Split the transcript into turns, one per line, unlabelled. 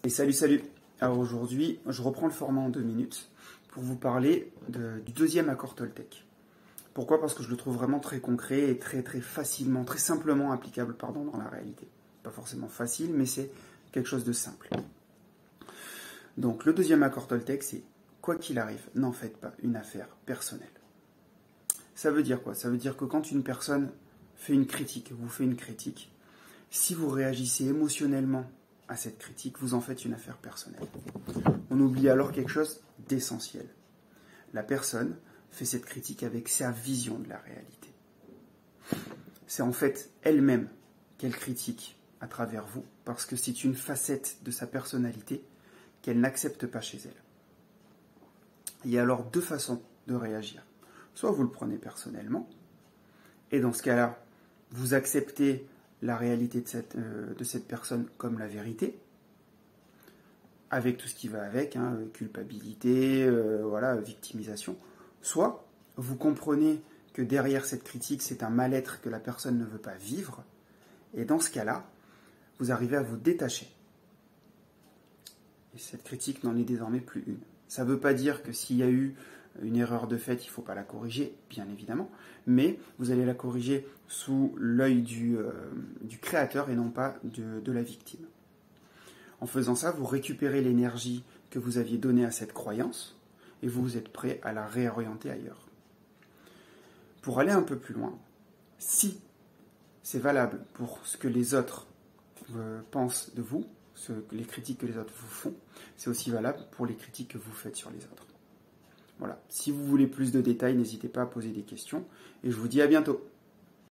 Et salut. Alors aujourd'hui, je reprends le format en 2 minutes pour vous parler du deuxième accord Toltec. Pourquoi? Parce que je le trouve vraiment très concret et très facilement, très simplement applicable dans la réalité. Pas forcément facile, mais c'est quelque chose de simple. Donc le deuxième accord Toltec, c'est quoi qu'il arrive, n'en faites pas une affaire personnelle. Ça veut dire quoi? Ça veut dire que quand une personne vous fait une critique, si vous réagissez émotionnellement à cette critique, vous en faites une affaire personnelle. On oublie alors quelque chose d'essentiel. La personne fait cette critique avec sa vision de la réalité. C'est en fait elle-même qu'elle critique à travers vous, parce que c'est une facette de sa personnalité qu'elle n'accepte pas chez elle. Il y a alors 2 façons de réagir. Soit vous le prenez personnellement, et dans ce cas-là, vous acceptez la réalité de cette personne comme la vérité, avec tout ce qui va avec, culpabilité, victimisation. Soit vous comprenez que derrière cette critique, c'est un mal-être que la personne ne veut pas vivre, et dans ce cas-là, vous arrivez à vous détacher. Et cette critique n'en est désormais plus une. Ça ne veut pas dire que s'il y a eu une erreur de fait, il ne faut pas la corriger, bien évidemment, mais vous allez la corriger sous l'œil du créateur et non pas de la victime. En faisant ça, vous récupérez l'énergie que vous aviez donnée à cette croyance et vous êtes prêt à la réorienter ailleurs. Pour aller un peu plus loin, si c'est valable pour ce que les autres pensent de vous, les critiques que les autres vous font, c'est aussi valable pour les critiques que vous faites sur les autres. Voilà. Si vous voulez plus de détails, n'hésitez pas à poser des questions et je vous dis à bientôt.